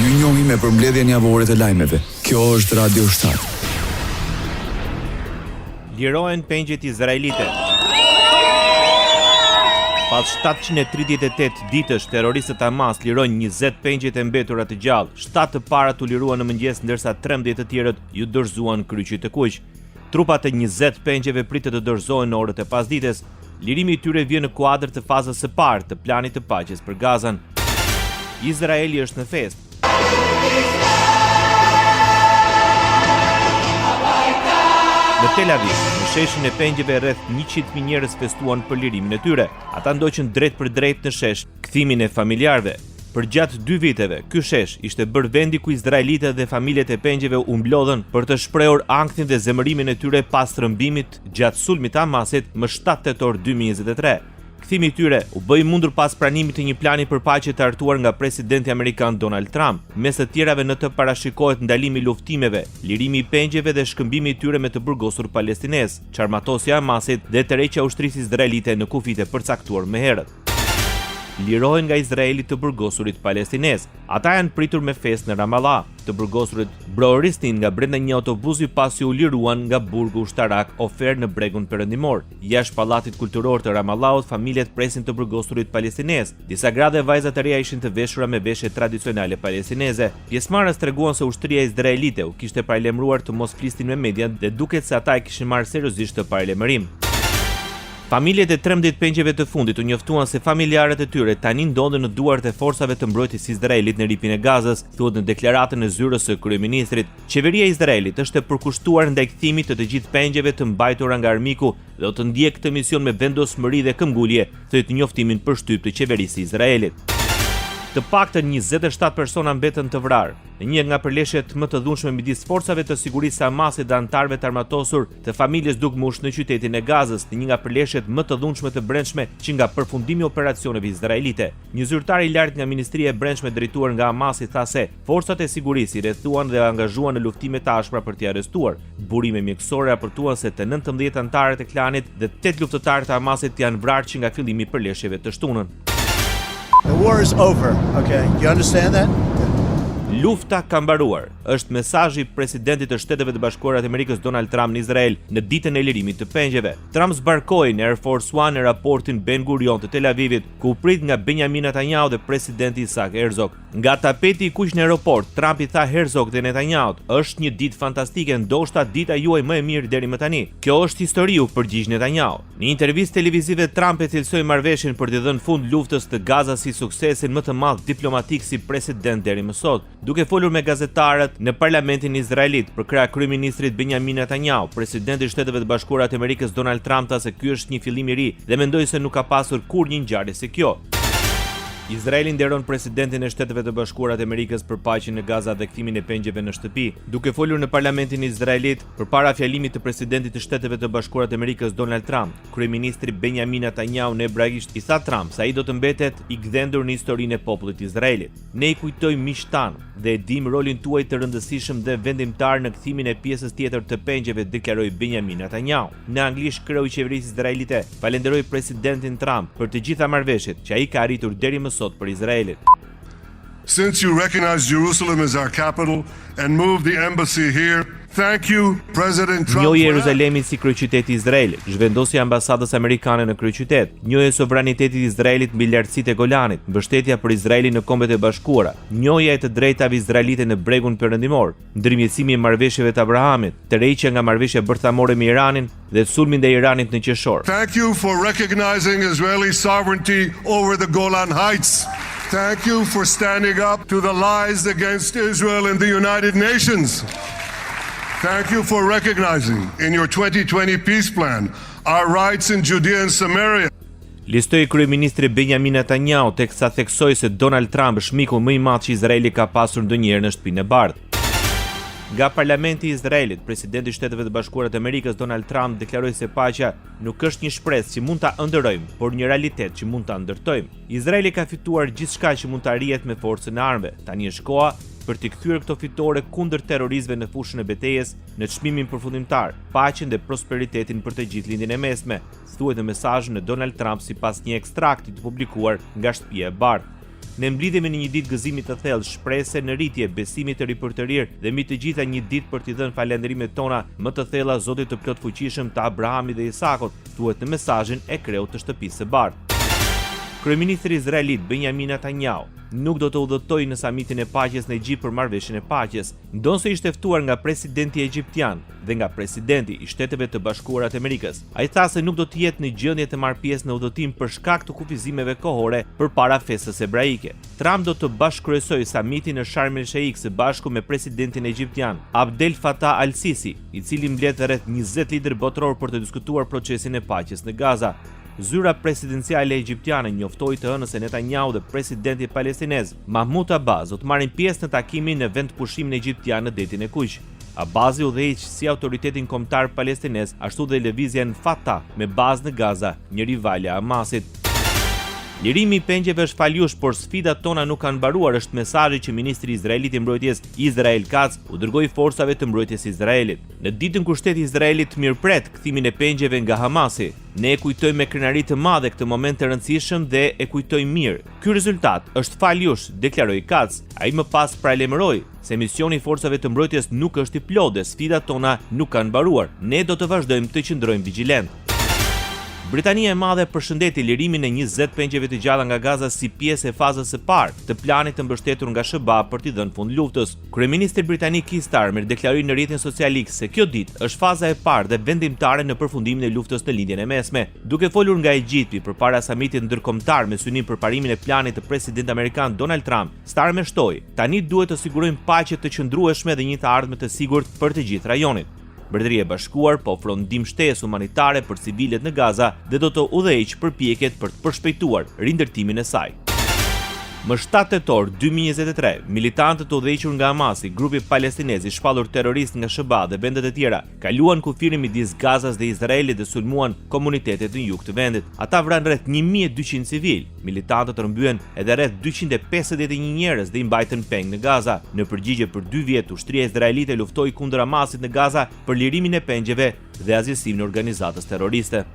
Ju njohim me përmbledhjen javore të lajmeve. Kjo është Radio 7. Lirohen pengjet izraelite. Pas 738 ditësh, terroristët Hamas lirojnë 20 pengjet e mbetura të gjallë. 7 të parat u liruan në mëngjes, ndërsa 13 të tjerët ju dorëzuan kryqit të kuq. Trupat e 20 pengjeve pritet të dorëzohen në orët e pasdites. Lirimi i tyre vjen në kuadër të fazës së parë të planit të paqes për Gazan. Izraeli është në festë. Në Tel Aviv, në sheshin e pengjeve rreth 100.000 njerëz festuan për lirimin e tyre. Ata ndoqën drejt për drejt në shesh kthimin e familjarëve. Për gjatë 2 viteve, ky shesh ishte bërë vendi ku izraelitët dhe familjet e pengjeve u mblodhen për të shprehur ankthin dhe zemërimin e tyre pas rrëmbimit gjatë sulmit të Hamasit më 7 tetor 2023. Kthimi i tyre u bë i mundur pas pranimit të një plani për paqe të hartuar nga presidenti amerikan Donald Trump. Mes të tjerave në të parashikohet ndalimi i luftimeve, lirimi i pengjeve dhe shkëmbimi i tyre me të burgosur palestinez, çarmatosja e Hamasit dhe tërheqja e ushtrisë izraelite në kufit e përcaktuar më herët. Lirohen nga Izraeli të burgosurit palestinez. Ata janë pritur me festë në Ramallah. Të burgosurit brohorisnin nga brenda një autobusi pasi u liruan nga burgu ushtarak Ofer në bregun perëndimor. Jashtë pallatit kulturor të Ramallahut, familjet presin të burgosurit palestinez. Disa gra dhe vajza të reja ishin të veshura me veshje tradicionale palestineze. Pjesëmarrës treguan se ushtria izraelite u kishte paralajmëruar të mos flisnin me median dhe duket se ata e kishin marrë seriozisht të paralajmërim. Familjet e 13 pengjeve të fundit u njoftuan se familjarët e tyre tani ndodhen në duart e forcave të mbrojtjes Izraelit në ripin e Gazës, thuhet në deklaratën e zyrës së kryeministrit. Qeveria e Izraelit është e përkushtuar ndaj kthimit të gjithë pengjeve të mbajtura nga armiku dhe do të ndjek këtë mision me vendosmëri dhe këmbgulje, thot njoftimin përshtyp të qeverisë së Izraelit. Të paktën 27 persona mbetën të vrarë në një nga përleshjet më të dhunshme midis forcave të sigurisë së Hamasit dhe anëtarëve të armatosur të familjes Dukmush në qytetin e Gazës, në një nga përleshjet më të dhunshme të brendshme që nga përfundimi i operacioneve izraelite. Një zyrtar i lartë nga Ministria e Brendshme drejtuar nga Hamasi tha se forcat e sigurisë i rrethuan dhe angazhuan në luftime të ashpra për t'i arrestuar. Burime mjekësore raportuan se të 19 anëtarët e klanit dhe 8 luftëtarë të Hamasit janë vrarë që nga fillimi i përleshjeve të shtunën. The war is over, okay? You understand that? Lufta ka mbaruar, është mesazhi i presidentit të Shteteve të Bashkuara të Amerikës Donald Trump në Izrael në ditën e lirimit të pengjeve. Trump zbarkoi në Air Force One në raportin Ben Gurion të Tel Avivit, ku u prit nga Benjamin Netanyahu dhe presidenti Isaac Herzog. Nga tapeti i kuq në aeroport, Trump i tha Herzog dhe Netanyahut: "Është një ditë fantastike, ndoshta dita juaj më e mirë deri më tani. Kjo është histori", u përgjigj Netanyahu. Në intervistë televizive, Trump e cilësoi marrëveshjen për të dhënë fund luftës të Gazas si suksesin më të madh diplomatik si president deri më sot. Duke folur me gazetarët në parlamentin izraelit për krah kryeministrit Benjamin Netanyahu, presidenti i Shteteve të Bashkuara të Amerikës Donald Trump tha se ky është një fillim i ri dhe mendoi se nuk ka pasur kur një ngjarje si kjo. Izraeli nderon presidentin e Shteteve të Bashkuara të Amerikës për paqen në Gaza dhe kthimin e pengjeve në shtëpi. Duke folur në parlamentin izraelit përpara fjalimit të presidentit të Shteteve të Bashkuara të Amerikës Donald Trump, kryeministri Benjamin Netanyahu në hebraisht i tha Trump se ai do të mbetet i gdhendur në historinë e popullit izraelit. "Ne i kujtojmë miqtan dhe e dim rolin tuaj të rëndësishëm dhe vendimtar në kthimin e pjesës tjetër të pengjeve", deklaroi Benjamin Netanyahu. Në anglisht, kreu i qeverisë izraelite falenderoi presidentin Trump për të gjitha marrëveshjet që ai ka arritur deri më sot për Izraelin. Since you recognize Jerusalem as our capital and moved the embassy here, thank you, President Trump. Njohje Jeruzalemin si kryeqyteti i Izraelit, zhvendosja e ambasadës amerikane në kryeqytet, njohje sovranitetit i Izraelit mbi lartësitë e Golanit, mbështetja për Izraelin në Kombet e Bashkuara, njohja e të drejtave izraelite në bregun perëndimor, ndërmjetësimi i marrëveshjeve të Abrahamit, tërheqja nga marrëveshja bërthamore me Iranin dhe sulmi ndaj Iranit në qershor. Thank you for recognizing Israeli sovereignty over the Golan Heights. Thank you for standing up to the lies against Israel in the United Nations. Thank you for recognizing in your 2020 peace plan our rights in Judea and Samaria. Listoi kryeministri Benjamin Netanyahu teksa theksoi se Donald Trump është miku më i madh që Izraeli ka pasur ndonjëherë në Shtëpinë e Bardhë. Nga parlamenti i Izraelit, presidenti i Shteteve të Bashkuara të Amerikës Donald Trump deklaroi se paqja nuk është një shpresë që mund ta ëndërrojmë, por një realitet që mund ta ndërtojmë. Izraeli ka fituar gjithçka që mund ta arrihet me forcën e armëve. Tani është koha për të kthyer këto fitore kundër terrorizmeve në fushën e betejës, në çmimin përfundimtar, paqen dhe prosperitetin për të gjithë lindjen e mesme, thuhet në mesazhin e Donald Trump sipas një ekstrakti të publikuar nga Shtëpia e Bardhë. Ne mblidhemi në një ditë gëzimi të thellë, shpresë në rritje, besimi të ripërtërir dhe mbi të gjitha një ditë për t'i dhënë falënderimet tona më të thella Zotit të plot fuqishëm të Abrahamit dhe Isakut, thuhet në mesazhin e kreut të shtëpisë së bardhë. Kryeministri izraelit Benjamin Netanyahu nuk do të udhëtojë në samitin e paqes në Egjipt për marrëveshjen e paqes, ndonse ishte ftuar nga presidenti egjiptian dhe nga presidenti i Shteteve të Bashkuara të Amerikës. Ai tha se nuk do të jetë në gjendje të marrë pjesë në udhëtim për shkak të kufizimeve kohore përpara festës hebraike. Trump do të bashkëkryesojë samitin në Sharm el Sheikh së bashku me presidentin egjiptian Abdel Fattah al-Sisi, i cili mbledh rreth 20 lider botror për të diskutuar procesin e paqes në Gaza. Zyra presidenciale egjiptiane njoftoi të hënës se Netanyahu dhe presidenti palestinez Mahmoud Abbas do të marrin pjesë në takimin në vendpushimin egjiptian në detin e Kuq. Abbazi udhëheq si autoritetin kombëtar palestinez, ashtu dhe lëvizjen Fatah me bazë në Gaza, një rivale e Hamasit. Lirimi i pengjeve është faljush, por sfidat tona nuk kanë mbaruar, është mesazhi që ministri izraelit i mbrojtjes Israel Katz u dërgoi forcave të mbrojtjes Izraelit. Në ditën kur shteti izraelit mirëpret kthimin e pengjeve nga Hamasi, ne e kujtojmë me krenari të madhe këtë moment të rëndësishëm dhe e kujtojmë mirë. Ky rezultat është faljush, deklaroi Katz. Ai më pas paralajmëroi se misioni i forcave të mbrojtjes nuk është i plotë dhe sfidat tona nuk kanë mbaruar. Ne do të vazhdojmë të qëndrojmë vigjilent. Britania e Madhe përshëndeti lirimin e 20 pengjeve të gjalla nga Gaza si pjesë e fazës së parë të planit të mbështetur nga SBA për t'i dhënë fund luftës. Kryeministri britanik Keir Starmer deklaroi në rrjetin social X se kjo ditë është faza e parë dhe vendimtare në përfundimin e luftës në lindjen e mesme. Duke folur nga Egjipti përpara samitit ndërkombëtar me synim përparimin e planit të presidentit amerikan Donald Trump, Starmer shtoi: "Tani duhet të sigurojmë paqe të qëndrueshme dhe një të ardhme të sigurt për të gjithë rajonin." Mbretëria e Bashkuar po ofron ndihmë shtesë humanitare për civilet në Gaza dhe do të udhëheqë përpjekjet për të përshpejtuar rindërtimin e saj. Më 7 tetor 2023, militantët udhëhequr nga Hamasi, grupi palestinez i shpallur terrorist nga SBA dhe vendet e tjera, kaluan kufirin midis Gazas dhe Izraelit dhe sulmuan komunitetet në jug të vendit. Ata vranë rreth 1200 civil. Militantët rrëmbyen edhe rreth 251 njerëz dhe i mbajtën peng në Gaza. Në përgjigje për 2 vjet, ushtria izraelite luftoi kundër Hamasit në Gaza për lirimin e pengjeve dhe azhësimin e organizatës terroriste.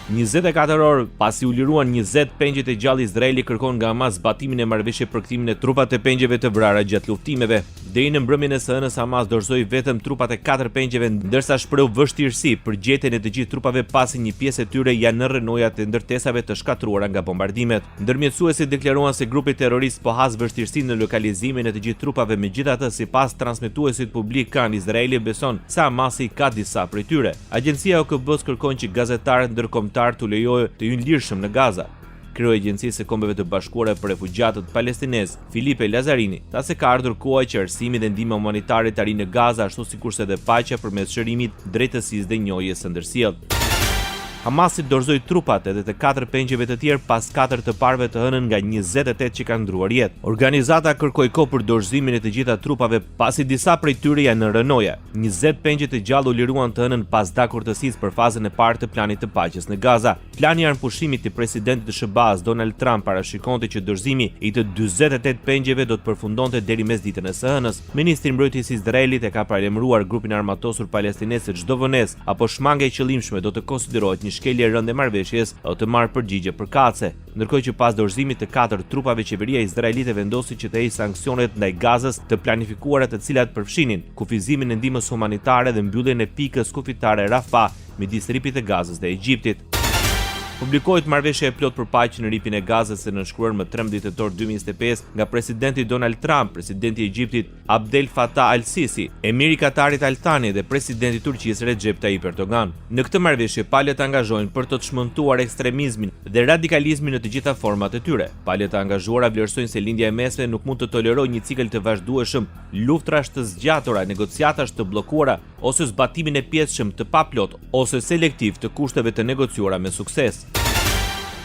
24 orë pasi u liruan 20 pengjet e gjallë, Izraeli kërkon nga Hamas zbatimin e marrëveshjes për kthimin e trupat e pengjeve të vrara gjatë luftimeve. Deri në mbrëmjen e së hënës, Hamas dorëzoi vetëm trupat e 4 pengjeve, ndërsa shpreu vështirësi për gjetjen e të gjithë trupave pasi një pjesë e tyre janë në rrënojat e ndërtesave të shkatruara nga bombardimet. Ndërmjetësuesit deklaruan se grupi terrorist po has vështirësi në lokalizimin e të gjithë trupave, megjithatë, sipas transmetuesit publik kan, Izraeli beson se Hamasi ka disa prej tyre. Agjencia OKB-s kërkon që gazetarët ndërkombëtar të lejojë të hyjnë lirshëm në Gaza. Kryeu i Agjencisë së Kombeve të Bashkuara për Refugjatët Palestinez, Filipe Lazarini, tha se ka ardhur koha që arsimi dhe ndihma humanitare të arrijë në Gaza, ashtu sikurse edhe paqja përmes shërimit, drejtësisë dhe njohjes së ndërsjellë. Hamasi dorëzoi trupat edhe të 4 pengjeve të tjerë pas 4 të parëve të hënën nga 28 që kanë ndruar jetë. Organizata kërkoi kohë për dorëzimin e të gjitha trupave pasi disa prej tyre janë në rrënoja. 20 pengje të gjallë u liruan të hënën pas dakordësisë për fazën e parë të planit të paqes në Gaza. Plani i armëpushimit të presidentit të SBA-s Donald Trump parashikonte që dorëzimi i të 48 pengjeve do të përfundonte deri mesditën e së hënës. Ministri i Mbrojtjes i Izraelit e ka paralajmëruar grupin armatosur palestinez se çdo vonesë apo shmangje e qëllimshme do të konsiderohet një shkelje e rëndë e marrëveshjes o të marrë përgjigje përkatëse, ndërkohë që pas dorëzimit të 4 trupave, qeveria izraelite vendosi që të heqë sanksionet ndaj Gazës të planifikuara, të cilat përfshinin kufizimin e ndihmës humanitare dhe mbylljen e pikës kufitare Rafah midis ripit të Gazës dhe Egjiptit. Publikohet marrëveshja e plot për paqe në ripin e Gazës e nënshkruar më 13 tetor 2025 nga presidenti Donald Trump, presidenti i Egjiptit Abdel Fattah al-Sisi, emiri i Katarit Al Thani dhe presidenti i Turqisë Recep Tayyip Erdogan. Në këtë marrëveshje palët angazhohen për të çmëntuar ekstremizmin dhe radikalizmin në të gjitha format e tyre. Palët angazhuara vlerësojnë se lindja e mesme nuk mund të tolerojë një cikël të vazhdueshëm luftrash të zgjatura, negociatash të bllokuara ose zbatimin e pjesëshëm të paplot ose selektiv të kushteve të negociuara me sukses.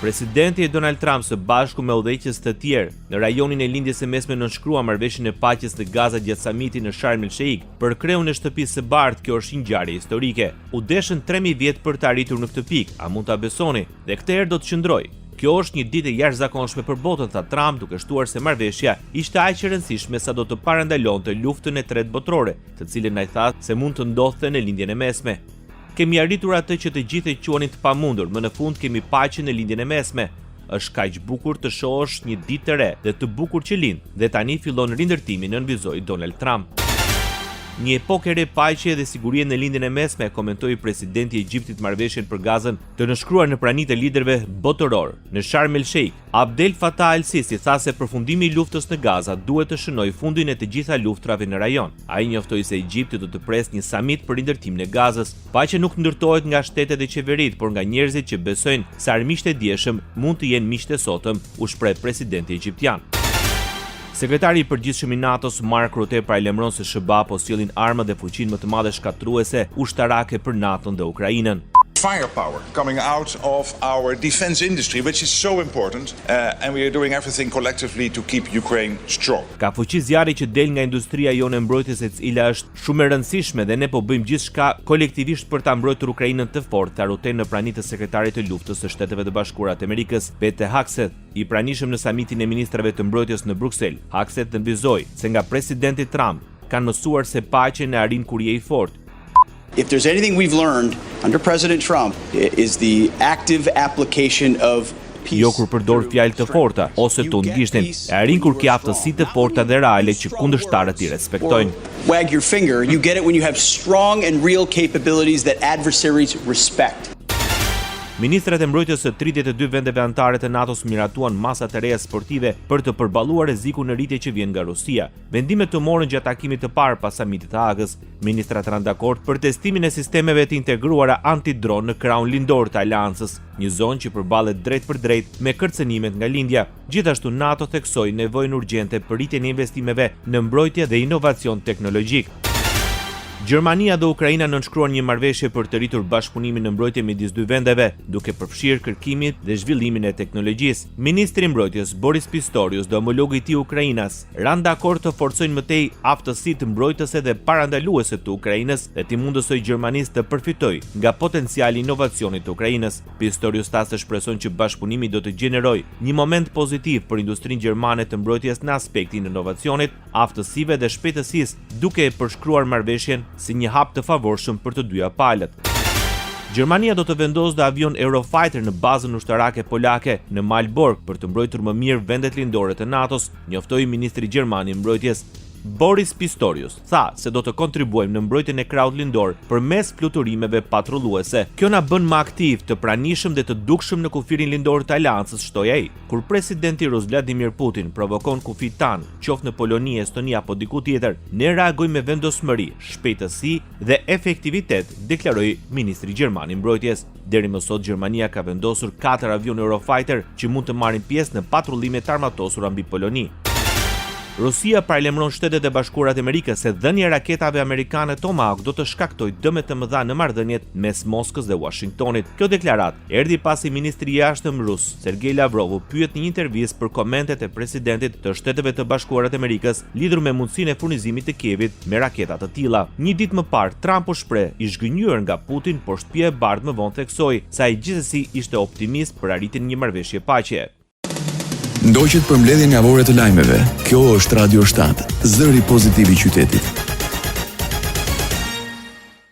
Presidenti Donald Trump së bashku me udhëheqës të tjerë në rajonin e lindjes së mesme nënshkrua marrëveshjen e paqes në Gaza gjatë samitit në Sharm el Sheikh. Për kreun e shtëpisë së bardhë, kjo është një ngjarje historike. U deshën 3000 vjet për të arritur në këtë pikë, a mund ta besoni? Dhe këtë herë do të qëndroj. Kjo është një ditë e jashtëzakonshme për botën, tha Trump, duke shtuar se marrëveshja ishte aq e rëndësishme sa do të parandalonte luftën e tretë botërore, të cilën ai tha se mund të ndodhte në lindjen e mesme. Kemi arritur atë që të gjithë e quanin të pamundur, më në fund kemi paqen në lindjen e mesme. Është kaq bukur të shohësh një ditë të re dhe të bukur që lind, dhe tani fillon rindërtimi, nënvizoi Donald Trump. Një epokë e re paqe dhe sigurie në lindjen e mesme, komentoi presidenti i Egjiptit marrëveshjen për Gazën të nënshkruar në pranitë e liderëve botëror. Në Sharm el Sheikh, Abdel Fattah el-Sisi tha se përfundimi i luftës në Gaza duhet të shënojë fundin e të gjitha luftrave në rajon. Ai njoftoi se Egjipti do të presë një samit për rindërtimin e Gazës. Paqja nuk ndërtohet nga shtetet dhe qeveritë, por nga njerëzit që besojnë se armiqtë e dieshëm mund të jenë miqtë e sotëm, u shpreh presidenti egjiptian. Sekretari i përgjithshëm i NATO-s Mark Rutte paralajmëron se SBA po sjellin armë dhe fuqinë më të madhe shkatruese ushtarake për NATO-n dhe Ukrainën. Firepower coming out of our defense industry, which is so important, and we are doing everything collectively to keep Ukraine strong. Ka fuqi zjarri që del nga industria jone e mbrojtjes, e cila është shumë e rëndësishme dhe ne po bëjmë gjithçka kolektivisht për ta mbrojtur Ukrainën të fortë, tha Rutte në praninë të sekretarit të luftës së Shteteve të Bashkuara të Amerikës, Pete Hegseth, i pranishëm në samitin e ministrave të mbrojtjes në Bruksel. Hegseth nënvizoi se nga presidenti Trump kanë mësuar se paqen e arrin kur je i fortë. If there's anything we've learned under President Trump is the active application of peace. Jo kur përdor fjalë të forta ose tundgishtin, e arrin kur ke aftësi të forta dhe reale që kundërshtarët i respektojnë. Wag your finger, you get it when you have strong and real capabilities that adversaries respect. Ministrat e mbrojtjes së 32 vendeve anëtare të NATO-s miratuan masa të reja sportive për të përballuar rrezikun në rritje që vjen nga Rusia. Vendimet të morën gjatë takimit të parë pas samitit të Hagës. Ministrat ranë dakord për testimin e sistemeve të integruara antidron në kraun lindor të aleancës, një zonë që përballet drejt për drejt me kërcënimet nga lindja. Gjithashtu NATO theksoi nevojën urgjente për rritjen e investimeve në mbrojtje dhe inovacion teknologjik. Gjermania dhe Ukraina nënshkruan një marrëveshje për të rritur bashkëpunimin në mbrojtje midis dy vendeve, duke përfshirë kërkimin dhe zhvillimin e teknologjisë. Ministri i mbrojtjes Boris Pistorius dhe homologu i tij Ukrainas ranë dakord të forcojnë më tej aftësitë mbrojtëse dhe parandaluese të Ukrainës dhe të mundësoj Gjermanisë të përfitojë nga potenciali i inovacionit të Ukrainës. Pistorius tha se shpreson që bashkëpunimi do të gjenerojë një moment pozitiv për industrinë gjermane të mbrojtjes në aspektin e inovacionit, aftësive dhe shpejtësisë, duke e përshkruar marrëveshjen si një hap të favorshëm për të dyja palët. Gjermania do të vendosë avion Eurofighter në bazën ushtarake polake në Malbork për të mbrojtur më mirë vendet lindore të NATO-s, njoftoi ministri gjerman i mbrojtjes Boris Pistorius. Tha se do të kontribuojmë në mbrojtjen e krahut lindor përmes fluturimeve patrulluese. Kjo na bën më aktiv, të pranishëm dhe të dukshëm në kufirin lindor të aleancës, shtoi ai. Kur presidenti rus Vladimir Putin provokon kufit tan, qoftë në Poloni, Estoni apo diku tjetër, ne reagojmë me vendosmëri, shpejtësi dhe efektivitet, deklaroi ministri gjerman i mbrojtjes. Deri më sot Gjermania ka vendosur 4 avion Eurofighter që mund të marrin pjesë në patrullime të armatosura mbi Poloni. Rusia paralajmëron Shtetet e Bashkuara të Amerikës se dhënia e raketave amerikane Tomahawk do të shkaktojë dëme të mëdha në marrëdhëniet mes Moskës dhe Washingtonit. Kjo deklaratë erdhi pasi ministri i jashtëm rus Sergej Lavrov pyet në një intervistë për komentet e presidentit të Shteteve të Bashkuara të Amerikës lidhur me mundësinë e furnizimit të Kievit me raketa të tilla. Një ditë më parë, Trump u shpreh i zhgënjur nga Putin, por shtëpia e bardhë më vonë theksoi se ai gjithsesi ishte optimist për arritjen e një marrëveshje paqe. Ndoqet për mbledhjen javore të lajmeve. Kjo është Radio 7, zëri pozitiv i qytetit.